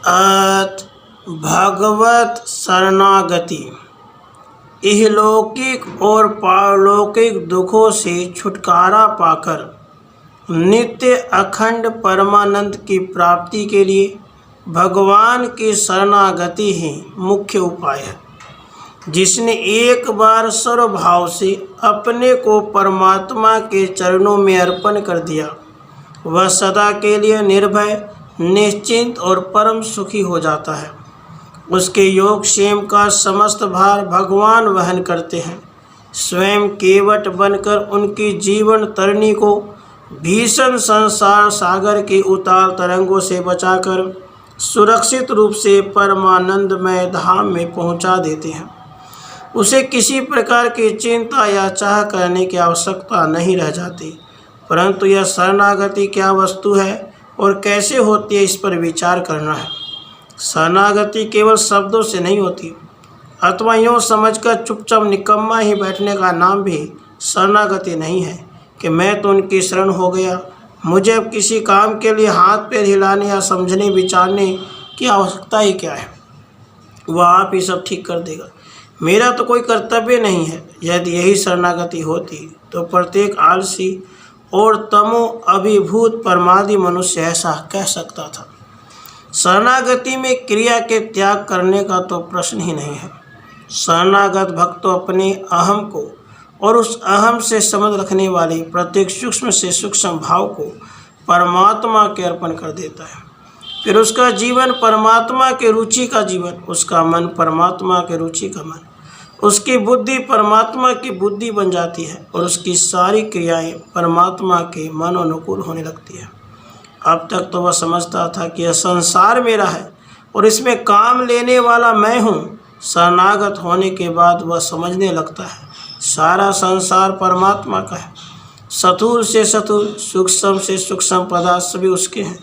अथ भगवत शरणागति। इहलौकिक और पारलौकिक दुखों से छुटकारा पाकर नित्य अखंड परमानंद की प्राप्ति के लिए भगवान की शरणागति ही मुख्य उपाय है। जिसने एक बार सर्वभाव से अपने को परमात्मा के चरणों में अर्पण कर दिया, वह सदा के लिए निर्भय, निश्चिंत और परम सुखी हो जाता है। उसके योगक्षेम का समस्त भार भगवान वहन करते हैं। स्वयं केवट बनकर उनकी जीवन तरणी को भीषण संसार सागर के उतार तरंगों से बचाकर सुरक्षित रूप से परमानंदमय धाम में पहुंचा देते हैं। उसे किसी प्रकार की चिंता या चाह करने की आवश्यकता नहीं रह जाती। परंतु यह शरणागति क्या वस्तु है और कैसे होती है, इस पर विचार करना है। शरणागति केवल शब्दों से नहीं होती, अथवा यूँ समझकर चुपचाप निकम्मा ही बैठने का नाम भी शरणागति नहीं है कि मैं तो उनकी शरण हो गया, मुझे अब किसी काम के लिए हाथ पैर हिलाने या समझने विचारने की आवश्यकता ही क्या है, वह आप ही सब ठीक कर देगा, मेरा तो कोई कर्तव्य नहीं है। यदि यही शरणागति होती तो प्रत्येक आलसी और तमो अभिभूत परमादि मनुष्य ऐसा कह सकता था। शरणागति में क्रिया के त्याग करने का तो प्रश्न ही नहीं है। शरणागत भक्त तो अपने अहम को और उस अहम से संबंध रखने वाले प्रत्येक सूक्ष्म से सूक्ष्म भाव को परमात्मा के अर्पण कर देता है। फिर उसका जीवन परमात्मा के रुचि का जीवन, उसका मन परमात्मा के रुचि का मन, उसकी बुद्धि परमात्मा की बुद्धि बन जाती है और उसकी सारी क्रियाएं परमात्मा के मन अनुकूल होने लगती है। अब तक तो वह समझता था कि यह संसार मेरा है और इसमें काम लेने वाला मैं हूँ। शरणागत होने के बाद वह समझने लगता है सारा संसार परमात्मा का है। स्थूल से स्थूल, सूक्ष्म से सूक्ष्म पदार्थ सभी उसके हैं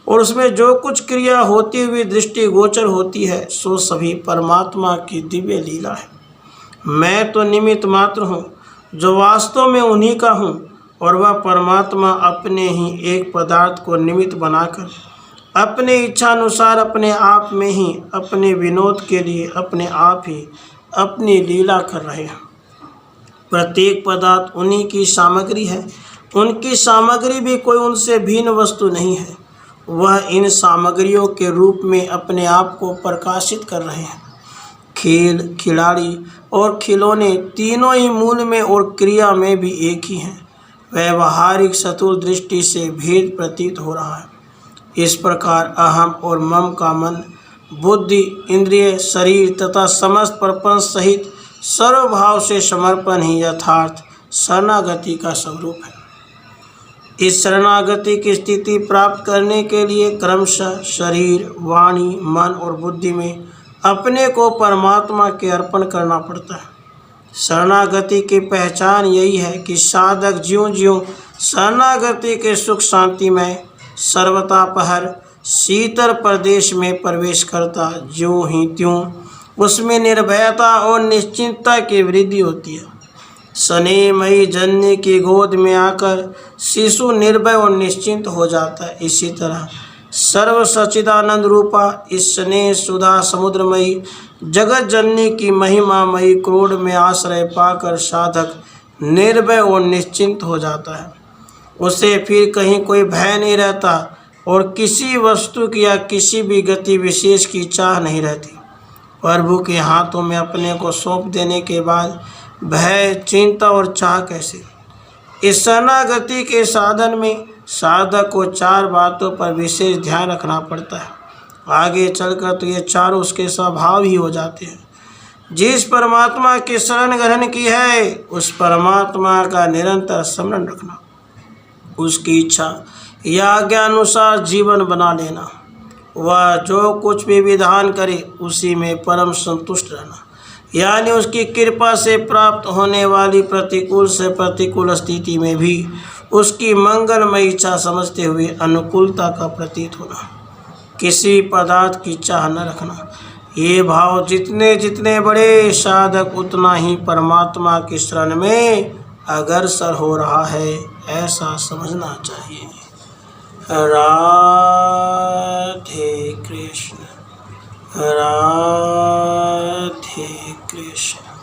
और उसमें जो कुछ क्रिया होती हुई दृष्टि गोचर होती है सो सभी परमात्मा की दिव्य लीला है। मैं तो निमित्त मात्र हूँ जो वास्तव में उन्हीं का हूँ और वह परमात्मा अपने ही एक पदार्थ को निमित्त बनाकर अपने इच्छानुसार अपने आप में ही अपने विनोद के लिए अपने आप ही अपनी लीला कर रहे हैं। प्रत्येक पदार्थ उन्हीं की सामग्री है, उनकी सामग्री भी कोई उनसे भिन्न वस्तु नहीं है। वह इन सामग्रियों के रूप में अपने आप को प्रकाशित कर रहे हैं। खेल, खिलाड़ी और खिलौने तीनों ही मूल में और क्रिया में भी एक ही हैं। व्यवहारिक स्थूल दृष्टि से भेद प्रतीत हो रहा है। इस प्रकार अहम और मम का मन, बुद्धि, इंद्रिय, शरीर तथा समस्त प्रपंच सहित सर्वभाव से समर्पण ही यथार्थ शरणागति का स्वरूप है। इस शरणागति की स्थिति प्राप्त करने के लिए क्रमशः शरीर, वाणी, मन और बुद्धि में अपने को परमात्मा के अर्पण करना पड़ता है। शरणागति की पहचान यही है कि साधक ज्यों ज्यों शरणागति के सुख शांति में सर्वतापहर शीतल प्रदेश में प्रवेश करता, ज्यों ही त्यों उसमें निर्भयता और निश्चिंतता की वृद्धि होती है। स्नेहमयी जननी की गोद में आकर शिशु निर्भय और निश्चिंत हो जाता है। इसी तरह सर्व सच्चिदानंद रूपा इस स्नेह सुधा समुद्रमयी जगत जननी की महिमामयी क्रोध में आश्रय पाकर साधक निर्भय और निश्चिंत हो जाता है। उसे फिर कहीं कोई भय नहीं रहता और किसी वस्तु की या किसी भी गति विशेष की चाह नहीं रहती। प्रभु के हाथों में अपने को सौंप देने के बाद भय, चिंता और चाह कैसे? इस शरणागति के साधन में साधक को चार बातों पर विशेष ध्यान रखना पड़ता है। आगे चलकर तो ये चारों उसके स्वभाव ही हो जाते हैं। जिस परमात्मा की शरण ग्रहण की है उस परमात्मा का निरंतर स्मरण रखना, उसकी इच्छा या आज्ञानुसार जीवन बना लेना, वह जो कुछ भी विधान करे उसी में परम संतुष्ट रहना, यानी उसकी कृपा से प्राप्त होने वाली प्रतिकूल से प्रतिकूल स्थिति में भी उसकी मंगलमय इच्छा समझते हुए अनुकूलता का प्रतीत होना, किसी पदार्थ की चाह न रखना। ये भाव जितने जितने बड़े, साधक उतना ही परमात्मा की शरण में अग्रसर हो रहा है, ऐसा समझना चाहिए। राधे कृष्ण, राधे कृष्ण।